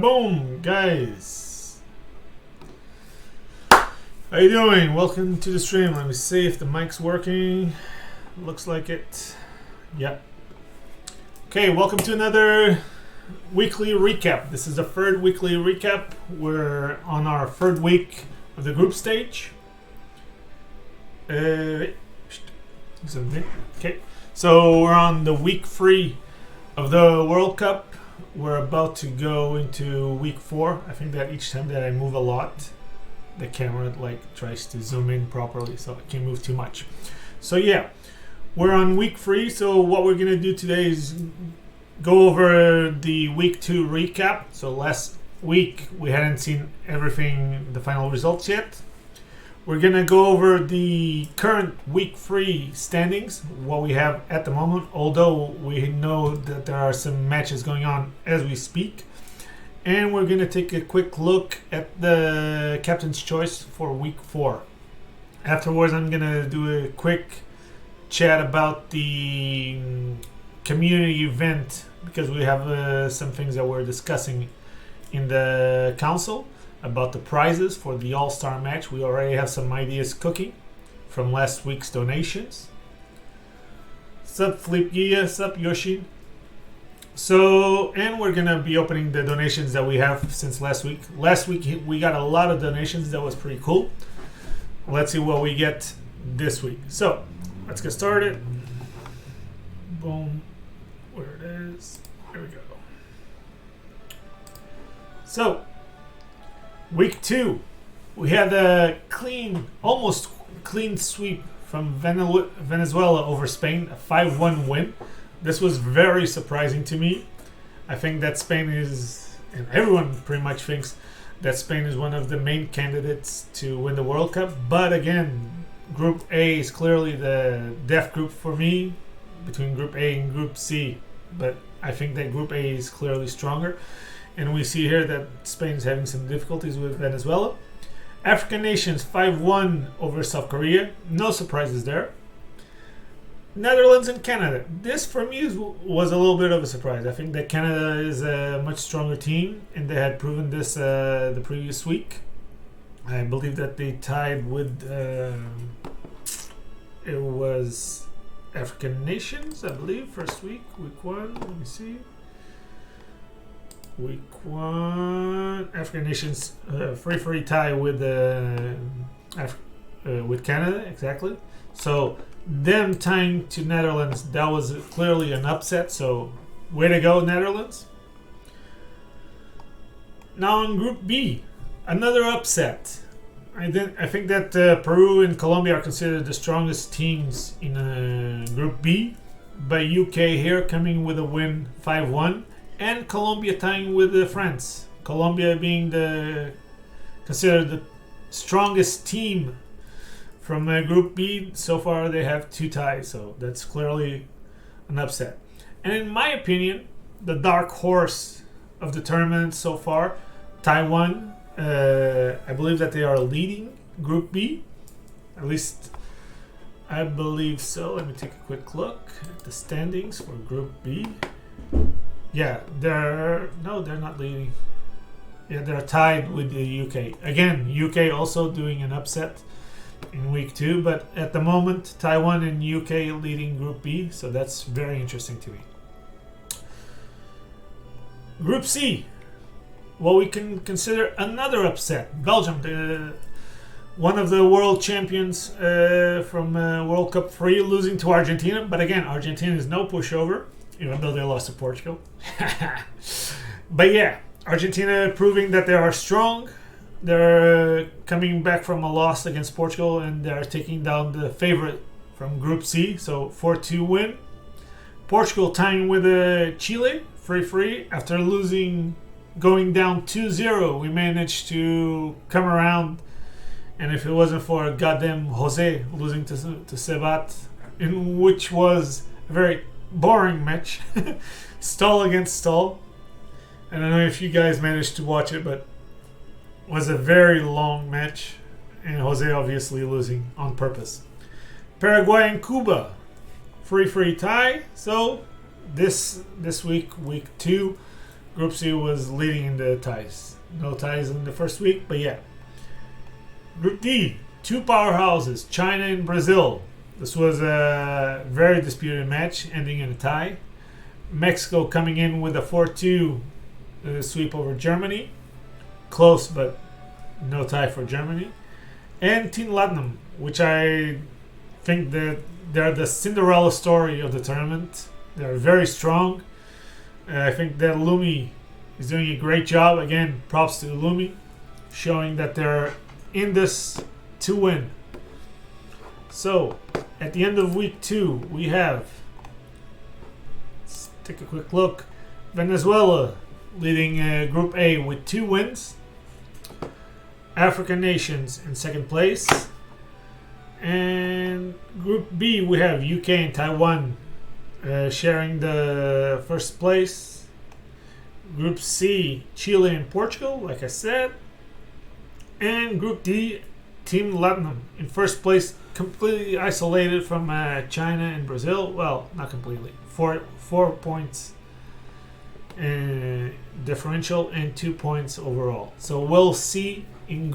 Kaboom, guys. How you doing? Welcome to the stream. Let me see if the mic's working. Looks like it. Yep. Okay, welcome to another weekly recap. This is the third weekly recap. We're on our third week of the group stage. Okay, so we're on the week 3 of the World Cup. We're about to go into week 4. I think that each time that I move a lot, the camera tries to zoom in properly, so I can't move too much. So yeah, we're on week 3. So what we're gonna do today is go over the week 2 recap. So last week we hadn't seen everything, the final results yet. We're gonna go over the current week 3 standings, what we have at the moment, although we know that there are some matches going on as we speak. And we're gonna take a quick look at the captain's choice for week 4. Afterwards, I'm gonna do a quick chat about the community event, because we have some things that we're discussing in the council about the prizes for the All-Star match. We already have some ideas cooking from last week's donations. Sup Flip Gia, sup Yoshi. So, and we're gonna be opening the donations that we have since last week. Last week we got a lot of donations, that was pretty cool. Let's see what we get this week. So, let's get started. Boom, where it is, there we go. So, week 2, we had a almost clean sweep from Venezuela over Spain, a 5-1 win. This was very surprising to me. I think that Spain is, and everyone pretty much thinks that Spain is one of the main candidates to win the World Cup. But again, Group A is clearly the death group for me, between Group A and Group C. But I think that Group A is clearly stronger. And we see here that Spain is having some difficulties with Venezuela. African nations 5-1 over South Korea. No surprises there. Netherlands and Canada. This for me was a little bit of a surprise. I think that Canada is a much stronger team, and they had proven this the previous week. I believe that they tied with it was African nations, I believe, first week 1. Let me see. Week 1, African nations 3-3 tie with Canada, exactly. So them tying to Netherlands, that was clearly an upset. So way to go, Netherlands. Now in Group B, another upset. I think that Peru and Colombia are considered the strongest teams in Group B, but UK here coming with a win 5-1. And Colombia tying with France. Colombia being considered the strongest team from Group B. So far they have 2 ties, so that's clearly an upset. And in my opinion, the dark horse of the tournament so far, Taiwan, I believe that they are leading Group B. At least I believe so. Let me take a quick look at the standings for Group B. Yeah, they're not leading. Yeah, they're tied with the UK. Again, UK also doing an upset in week 2, but at the moment, Taiwan and UK leading Group B, so that's very interesting to me. Group C, well, we can consider another upset. Belgium, one of the world champions from World Cup 3, losing to Argentina, but again, Argentina is no pushover, even though they lost to Portugal. But yeah, Argentina proving that they are strong. They're coming back from a loss against Portugal, and they're taking down the favorite from Group C. So 4-2 win. Portugal tying with Chile 3-3 after going down 2-0. We managed to come around, and if it wasn't for goddamn Jose losing to Sebat, in which was a very boring match. Stall against stall. I don't know if you guys managed to watch it, but it was a very long match, and Jose obviously losing on purpose. Paraguay and Cuba 3-3 tie. So this week, week 2, Group C was leading in the ties. No ties in the first week, but yeah. Group D, two powerhouses, China and Brazil. This was a very disputed match, ending in a tie. Mexico coming in with a 4-2 sweep over Germany. Close, but no tie for Germany. And Team Latinum, which I think that they're the Cinderella story of the tournament. They're very strong. I think that Lumi is doing a great job. Again, props to Lumi, showing that they're in this to win. So, at the end of week 2, we have, let's take a quick look, Venezuela leading Group A with 2 wins. African nations in second place. And Group B, we have UK and Taiwan sharing the first place. Group C, Chile and Portugal, like I said. And Group D, Team Latinum in first place, completely isolated from China and Brazil. Well, not completely. 4 points differential and 2 points overall. So we'll see in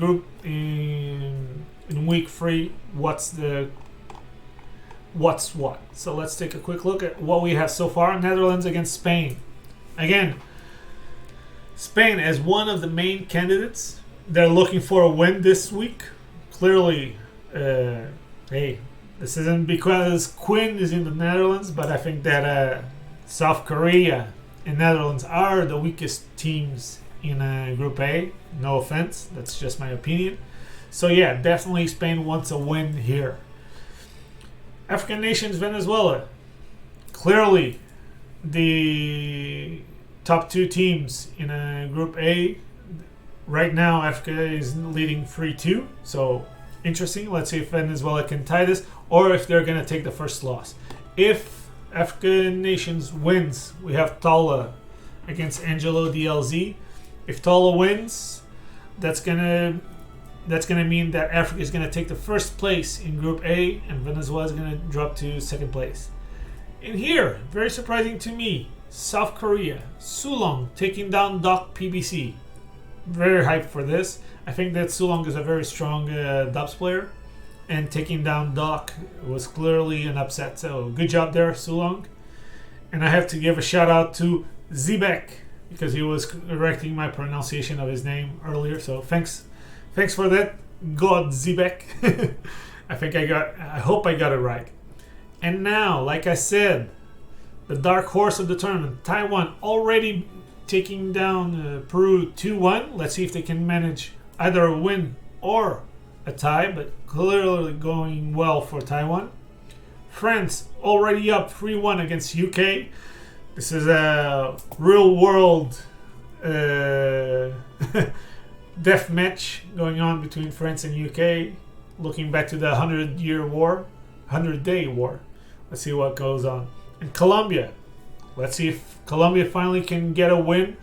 week 3 what's what. So let's take a quick look at what we have so far. Netherlands against Spain. Again, Spain as one of the main candidates. They're looking for a win this week. Clearly, hey, this isn't because Quinn is in the Netherlands, but I think that South Korea and Netherlands are the weakest teams in Group A. No offense, that's just my opinion. So yeah, definitely Spain wants a win here. African nations, Venezuela. Clearly, the top 2 teams in Group A. Right now, Africa is leading 3-2. So interesting. Let's see if Venezuela can tie this, or if they're going to take the first loss. If African nations wins, we have Tala against Angelo DLZ. If Tala wins, that's gonna mean that Africa is gonna take the first place in Group A, and Venezuela is gonna drop to second place. And here, very surprising to me, South Korea, Sulong taking down Doc PBC. Very hyped for this. I think that Sulong is a very strong dubs player, and taking down Doc was clearly an upset. So good job there, Sulong. And I have to give a shout out to Zebek, because he was correcting my pronunciation of his name earlier. So thanks for that, God Zebek. I hope I got it right. And now, like I said, the dark horse of the tournament, Taiwan, already taking down Peru 2-1. Let's see if they can manage either a win or a tie, but clearly going well for Taiwan. France already up 3-1 against UK. This is a real world death match going on between France and UK, looking back to the 100-day war. Let's see what goes on. And Colombia, let's see if Colombia finally can get a win.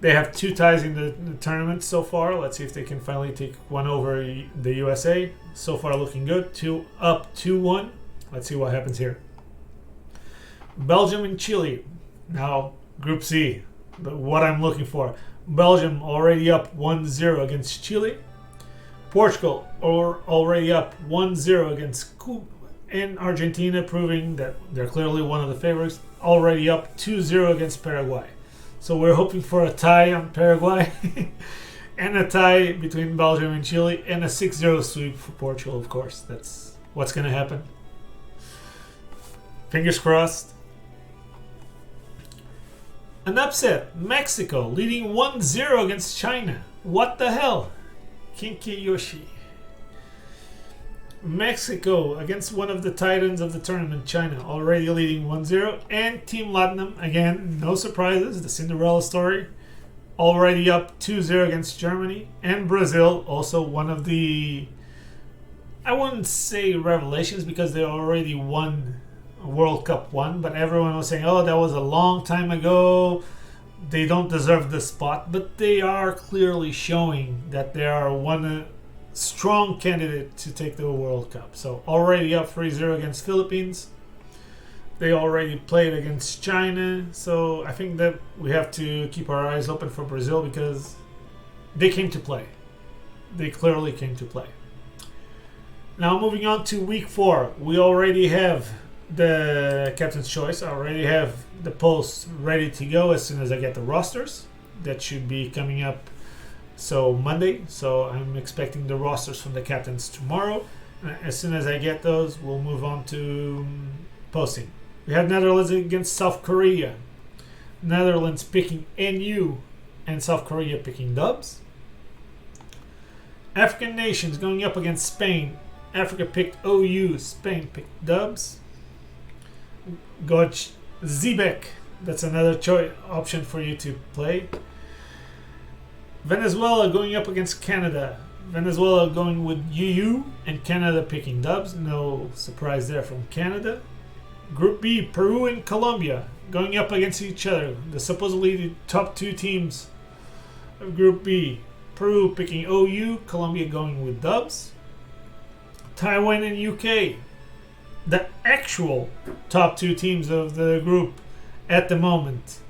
They have 2 ties in the tournament so far. Let's see if they can finally take one over the USA. So far looking good. 2-1. Let's see what happens here. Belgium and Chile. Now, Group C. What I'm looking for. Belgium already up 1-0 against Chile. Portugal already up 1-0 against Cuba. And Argentina, proving that they're clearly one of the favorites, already up 2-0 against Paraguay. So we're hoping for a tie on Paraguay and a tie between Belgium and Chile, and a 6-0 sweep for Portugal, of course. That's what's going to happen. Fingers crossed. An upset. Mexico leading 1-0 against China. What the hell? Kinky Yoshi. Mexico against one of the titans of the tournament, China, already leading 1-0. And Team Latinum, again, no surprises, the Cinderella story, already up 2-0 against Germany. And Brazil, also one of the, I wouldn't say revelations, because they already won World Cup 1, but everyone was saying, oh, that was a long time ago, they don't deserve the spot. But they are clearly showing that they are one strong candidate to take the World Cup. So already up 3-0 against Philippines. They already played against China, so I think that we have to keep our eyes open for Brazil because they came to play. They clearly came to play. Now moving on to week 4, we already have the captain's choice. I already have the polls ready to go as soon as I get the rosters. That should be coming up Monday. So I'm expecting the rosters from the captains tomorrow. As soon as I get those, we'll move on to posting. We have Netherlands against South Korea. Netherlands picking NU and South Korea picking dubs. African nations going up against Spain. Africa picked OU, Spain picked dubs. Goj Zebek, that's another option for you to play. Venezuela going up against Canada. Venezuela going with UU and Canada picking dubs. No surprise there from Canada. Group B, Peru and Colombia going up against each other. The supposedly the top 2 teams of Group B. Peru picking OU, Colombia going with dubs. Taiwan and UK, the actual top 2 teams of the group at the moment.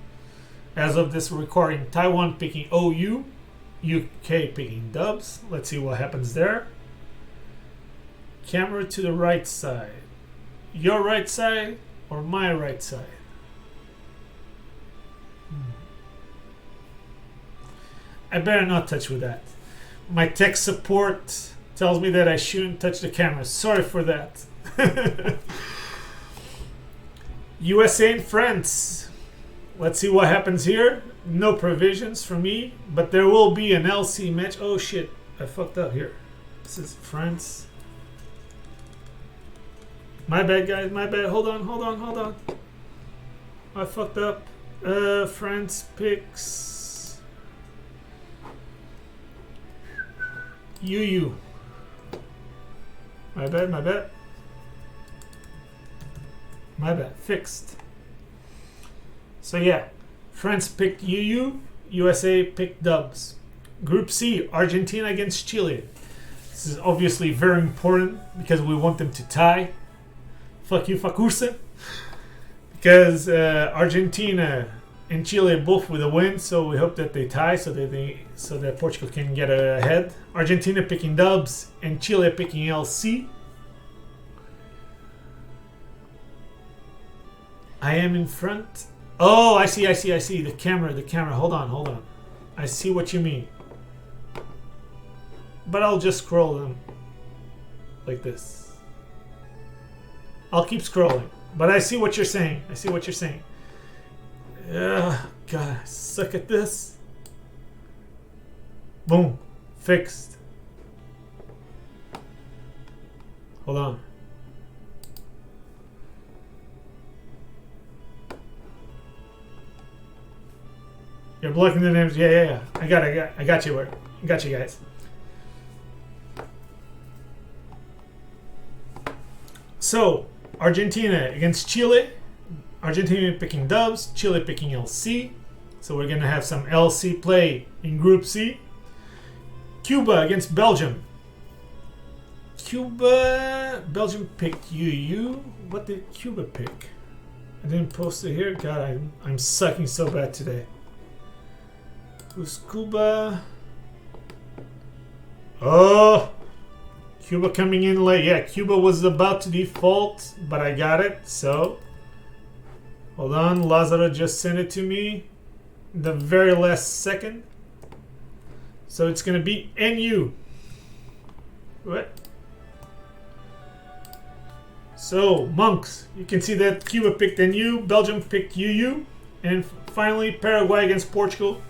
As of this recording, Taiwan picking OU, UK picking dubs. Let's see what happens there. Camera to the right side. Your right side or my right side? I better not touch with that. My tech support tells me that I shouldn't touch the camera. Sorry for that. USA and France. Let's see what happens here. No provisions for me, but there will be an LC match. Oh shit, I fucked up here. This is France. My bad, guys. My bad. Hold on. I fucked up. France picks UU. My bad. Fixed. So yeah, France picked UU, USA picked dubs. Group C, Argentina against Chile. This is obviously very important because we want them to tie. Fuck you, Fakurse. Because Argentina and Chile both with a win, so we hope that they tie so that Portugal can get ahead. Argentina picking dubs and Chile picking LC. I am in front. Oh, I see. The camera. Hold on. I see what you mean. But I'll just scroll them like this. I'll keep scrolling. But I see what you're saying. God, I suck at this. Boom. Fixed. Hold on. You're blocking the names. Yeah. I got you. I got you guys. So, Argentina against Chile. Argentina picking dubs, Chile picking LC. So we're going to have some LC play in Group C. Cuba against Belgium. Belgium picked UU. What did Cuba pick? I didn't post it here. God, I'm sucking so bad today. Who's Cuba? Oh! Cuba coming in late. Yeah, Cuba was about to default, but I got it, so... Hold on, Lazaro just sent it to me. The very last second. So it's gonna be NU. What? So, monks. You can see that Cuba picked NU, Belgium picked UU, and finally Paraguay against Portugal.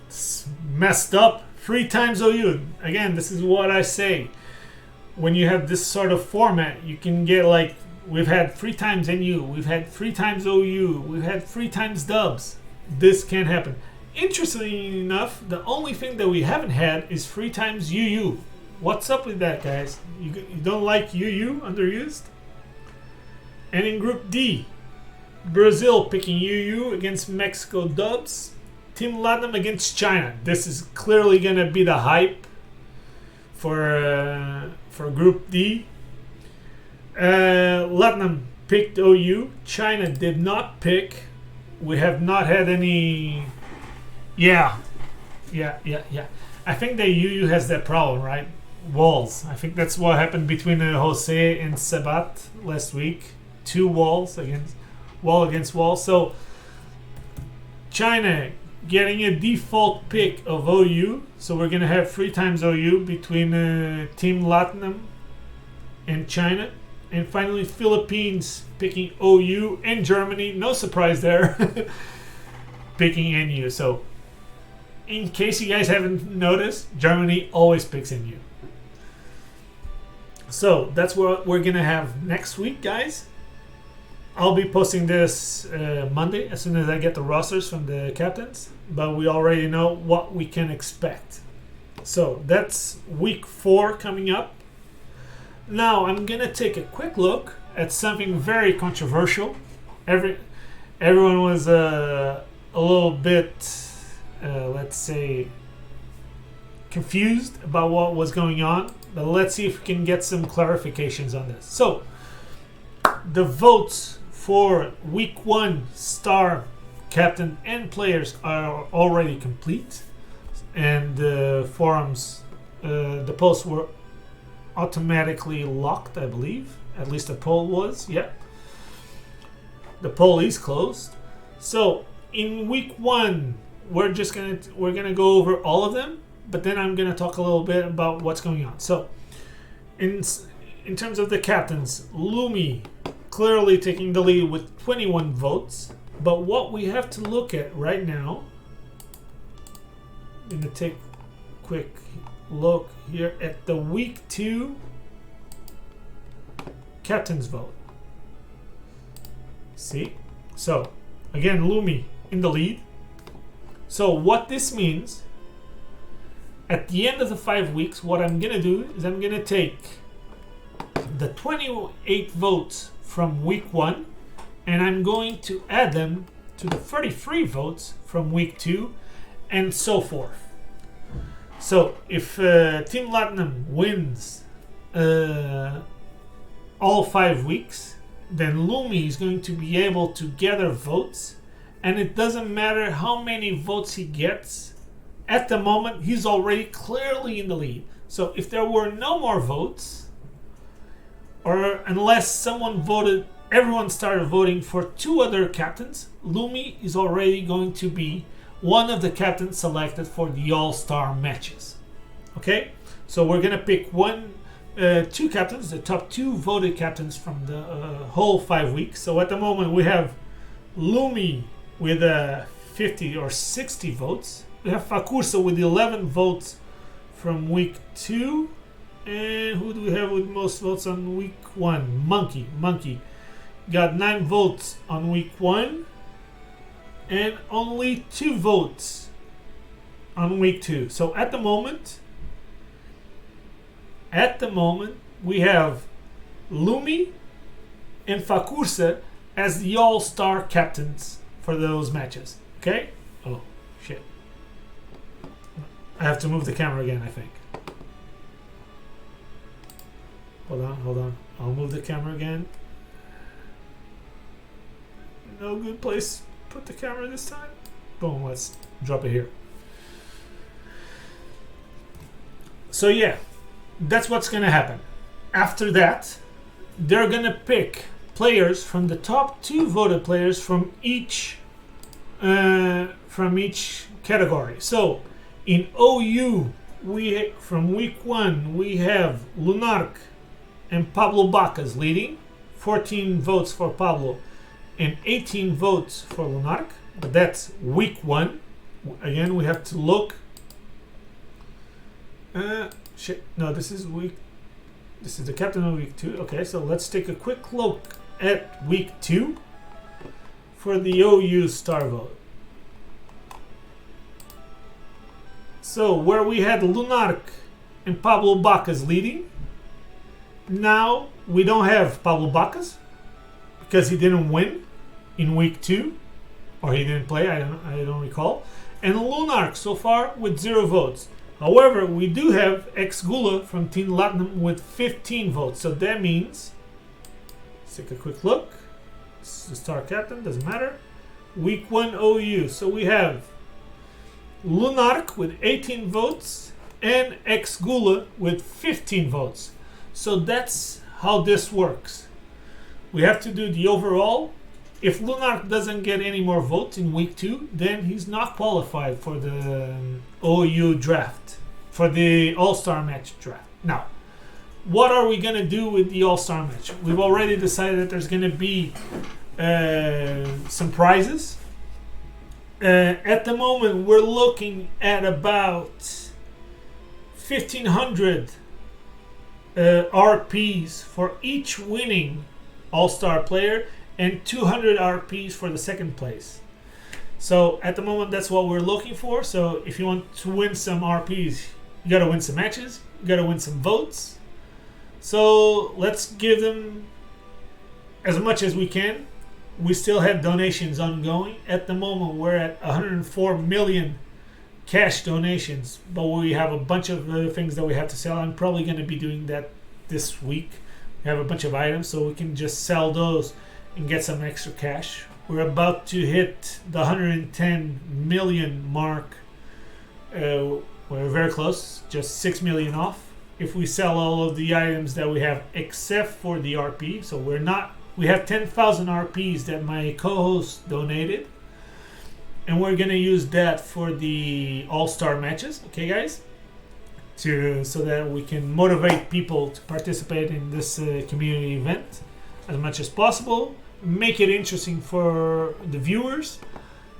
It's messed up. 3 times OU. Again, this is what I say. When you have this sort of format, you can get like, we've had 3 times NU, we've had 3 times OU, we've had 3 times dubs. This can't happen. Interestingly enough, the only thing that we haven't had is 3 times UU. What's up with that, guys? You don't like UU underused? And in Group D, Brazil picking UU against Mexico dubs. Team Latin against China. This is clearly going to be the hype for Group D. Latin picked OU. China did not pick. We have not had any. Yeah. I think the UU has that problem, right? Walls. I think that's what happened between Jose and Sabat last week. 2 walls against wall. So China getting a default pick of OU. So we're gonna have 3 times OU between Team Latinum and China. And finally, Philippines picking OU, and Germany, no surprise there, picking NU. So, in case you guys haven't noticed, Germany always picks NU. So, that's what we're going to have next week, guys. I'll be posting this Monday as soon as I get the rosters from the captains. But we already know what we can expect. So, that's week 4 coming up. Now I'm gonna take a quick look at something very controversial. Everyone was a little bit, let's say, confused about what was going on. But let's see if we can get some clarifications on this. So the votes for week 1 star captain and players are already complete, and the forums, the posts were automatically locked, I believe. At least the poll was. Yeah, the poll is closed. So in week 1, we're gonna go over all of them, but then I'm gonna talk a little bit about what's going on. So in terms of the captains, Lumi clearly taking the lead with 21 votes. But what we have to look at right now, I'm gonna take a quick look here at the week 2 captain's vote. See? So, again, Lumi in the lead. So, what this means, at the end of the 5 weeks, what I'm going to do is I'm going to take the 28 votes from week 1 and I'm going to add them to the 33 votes from week 2 and so forth. So if Team Latinum wins all 5 weeks, then Lumi is going to be able to gather votes, and it doesn't matter how many votes he gets. At the moment, he's already clearly in the lead. So if there were no more votes, or unless everyone started voting for 2 other captains, Lumi is already going to be one of the captains selected for the all-star matches. Okay, so we're gonna pick 2 captains, the top 2 voted captains from the whole 5 weeks. So at the moment we have Lumi with 50 or 60 votes. We have Facurso with 11 votes from week 2, and who do we have with most votes on week 1? Monkey got 9 votes on week 1. And only 2 votes on week 2. So at the moment, we have Lumi and Facursa as the all-star captains for those matches. Okay? Oh, shit. I have to move the camera again, I think. Hold on. I'll move the camera again. No good place. Put the camera this time. Boom, let's drop it here. So yeah, that's what's gonna happen. After that, they're gonna pick players from the top 2 voted players from each category. So in OU, from week 1 we have Lunark and Pablo Bacas leading, 14 votes for Pablo and 18 votes for Lunark, but that's week 1. Again, we have to look. No, this is the captain of week 2. Okay, so let's take a quick look at week 2 for the OU star vote. So where we had Lunark and Pablo Bacas leading, now we don't have Pablo Bacas because he didn't win in week 2, or he didn't play, I don't recall. And Lunark so far with 0 votes. However, we do have Ex Gula from Team Latinum with 15 votes. So that means Let's take a quick look. This is the star captain, doesn't matter. Week 1 OU. So we have Lunark with 18 votes and Xgula with 15 votes. So that's how this works. We have to do the overall. If Lunark doesn't get any more votes in week 2, then he's not qualified for the OU draft, for the All-Star match draft. Now, what are we going to do with the All-Star match? We've already decided that there's going to be some prizes. At the moment, we're looking at about 1,500 RPs for each winning All-Star player and 200 RPs for the second place. So at the moment, that's what we're looking for. So if you want to win some RPs, you got to win some matches, you got to win some votes. So let's give them as much as we can. We still have donations ongoing. At the moment, we're at 104 million cash donations, but we have a bunch of other things that we have to sell. I'm probably going to be doing that this week. We have a bunch of items, so we can just sell those and get some extra cash. We're about to hit the 110 million mark. We're very close, just 6 million off. If we sell all of the items that we have except for the RP, so we have 10,000 RPs that my co-host donated, and we're gonna use that for the All-Star matches, okay guys? So that we can motivate people to participate in this community event as much as possible, make it interesting for the viewers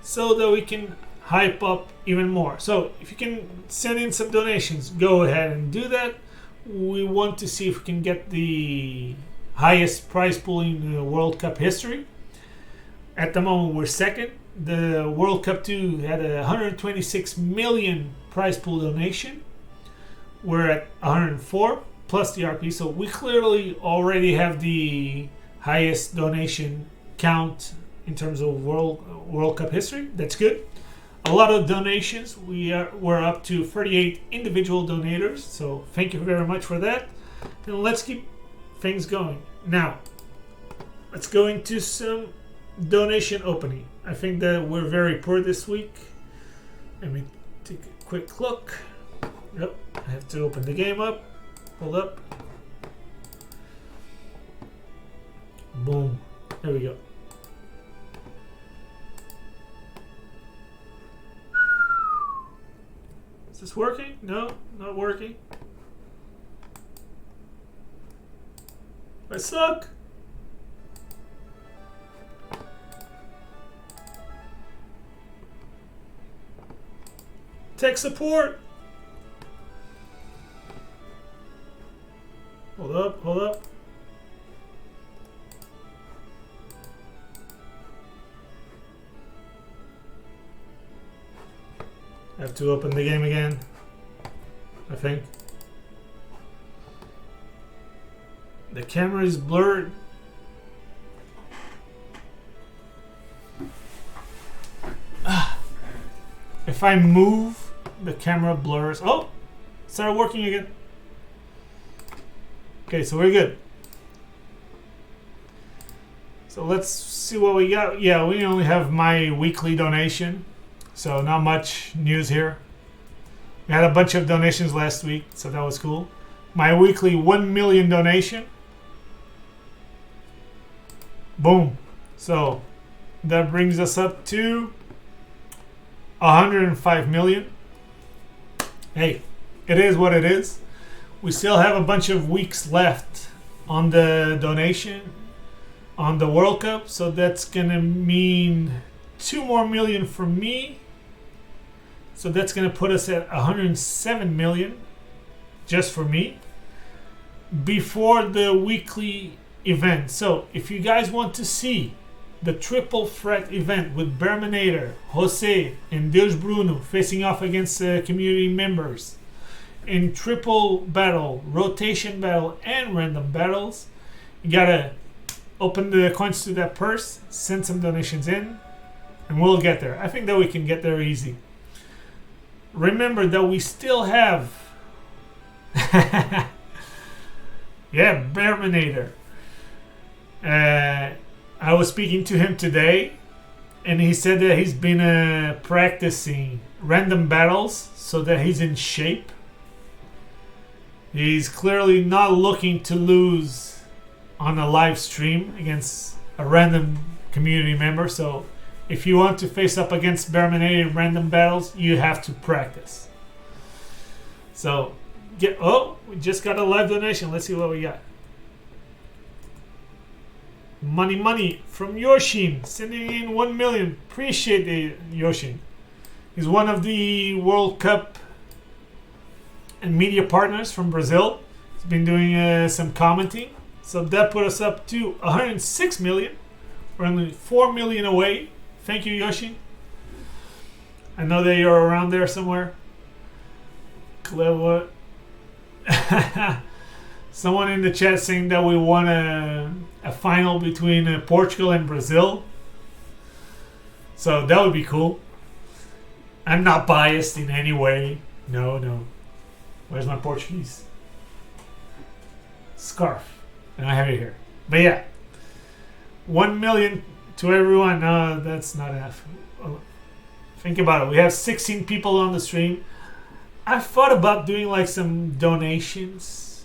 so that we can hype up even more. So if you can send in some donations, go ahead and do that. We want to see if we can get the highest prize pool in the World Cup history. At the moment, we're second. The World Cup 2 had a 126 million prize pool donation. We're at 104 plus the RP, so we clearly already have the highest donation count in terms of World Cup history. That's good. A lot of donations. We're up to 38 individual donators, so thank you very much for that. And let's keep things going. Now, let's go into some donation opening. I think that we're very poor this week. Let me take a quick look. Yep, I have to open the game up. Hold up. Boom. There we go. Is this working? No, not working. I suck. Tech support. Hold up, hold up. I have to open the game again, I think. The camera is blurred. If I move, the camera blurs. Oh, it started working again. Okay, so we're good. So let's see what we got. Yeah, we only have my weekly donation, so not much news here. We had a bunch of donations last week, so that was cool. My weekly 1 million donation. Boom. So that brings us up to 105 million. Hey, it is what it is. We still have a bunch of weeks left on the donation on the World Cup, so that's gonna mean 2 more million for me. So that's gonna put us at 107 million just for me before the weekly event. So if you guys want to see the triple threat event with Berminator, Jose, and Deus Bruno facing off against community members in triple battle, rotation battle, and random battles, you gotta open the coins to that purse, send some donations in, and we'll get there. I think that we can get there easy. Remember that we still have yeah, Berminator. I was speaking to him today, and he said that he's been practicing random battles so that he's in shape. He's clearly not looking to lose on a live stream against a random community member. So if you want to face up against Bearman in random battles, you have to practice. So we just got a live donation. Let's see what we got. Money from Yoshin, sending in 1 million. Appreciate it, Yoshin. He's one of the World Cup and media partners from Brazil. He's been doing some commenting. So that put us up to 106 million. We're only 4 million away. Thank you, Yoshin. I know that you're around there somewhere. Clever. Someone in the chat saying that we won a final between Portugal and Brazil. So that would be cool. I'm not biased in any way. No. Where's my Portuguese scarf? And I have it here. But yeah, 1 million to everyone. No, that's not enough. Think about it. We have 16 people on the stream. I thought about doing like some donations,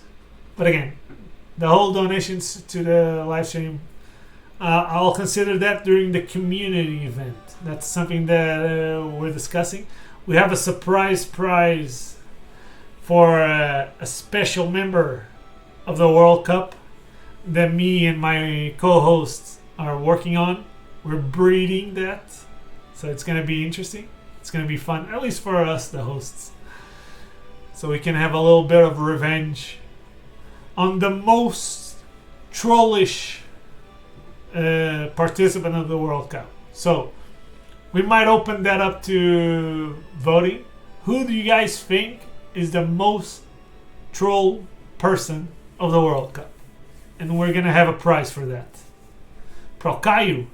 but again, the whole donations to the live stream, I'll consider that during the community event. That's something that we're discussing. We have a surprise prize for a special member of the World Cup that me and my co-hosts are working on. We're breeding that, so it's going to be interesting. It's going to be fun, at least for us, the hosts. So we can have a little bit of revenge on the most trollish participant of the World Cup. So we might open that up to voting. Who do you guys think is the most troll person of the World Cup? And we're going to have a prize for that. Pro Caio.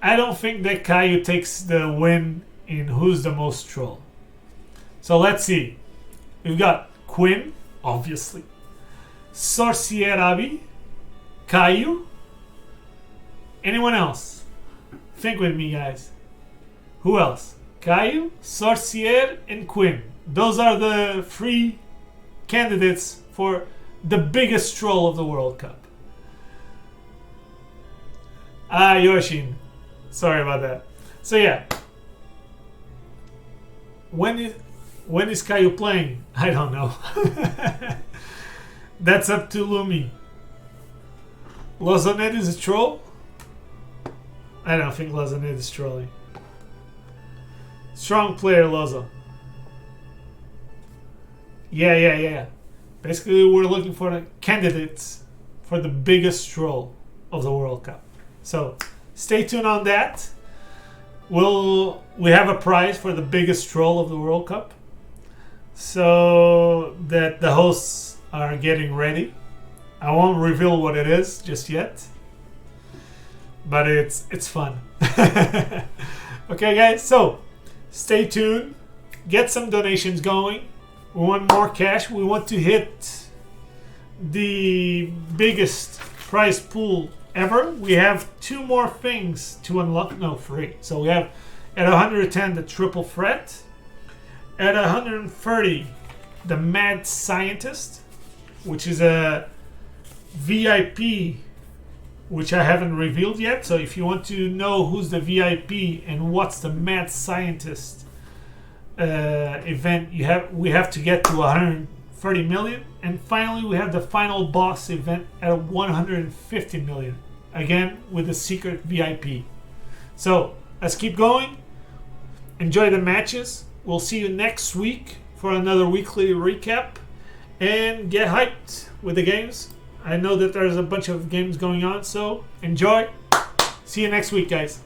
I don't think that Caio takes the win in who's the most troll. So let's see. We've got Quinn, obviously. Sorcierabi. Caio. Anyone else? Think with me, guys. Who else? Caio, Sorcier, and Quinn. Those are the 3 candidates for the biggest troll of the World Cup. Yoshin. Sorry about that. So yeah. When is Caio playing? I don't know. That's up to Lumi. Lozanet is a troll? I don't think Lozanet is trolling. Strong player, Lozo. Yeah. Basically, we're looking for the candidates for the biggest troll of the World Cup. So, stay tuned on that. We have a prize for the biggest troll of the World Cup. So that the hosts are getting ready. I won't reveal what it is just yet. But it's fun. Okay, guys, so stay tuned. Get some donations going. We want more cash. We want to hit the biggest prize pool ever. We have 2 more things to unlock. No, 3. So we have at 110 the triple threat. At 130 the Mad Scientist, which is a VIP which I haven't revealed yet. So if you want to know who's the VIP and what's the Mad Scientist event, we have to get to 130 million. And finally, we have the final boss event at 150 million. Again, with the secret VIP. So let's keep going. Enjoy the matches. We'll see you next week for another weekly recap. And get hyped with the games. I know that there's a bunch of games going on, so enjoy. See you next week, guys.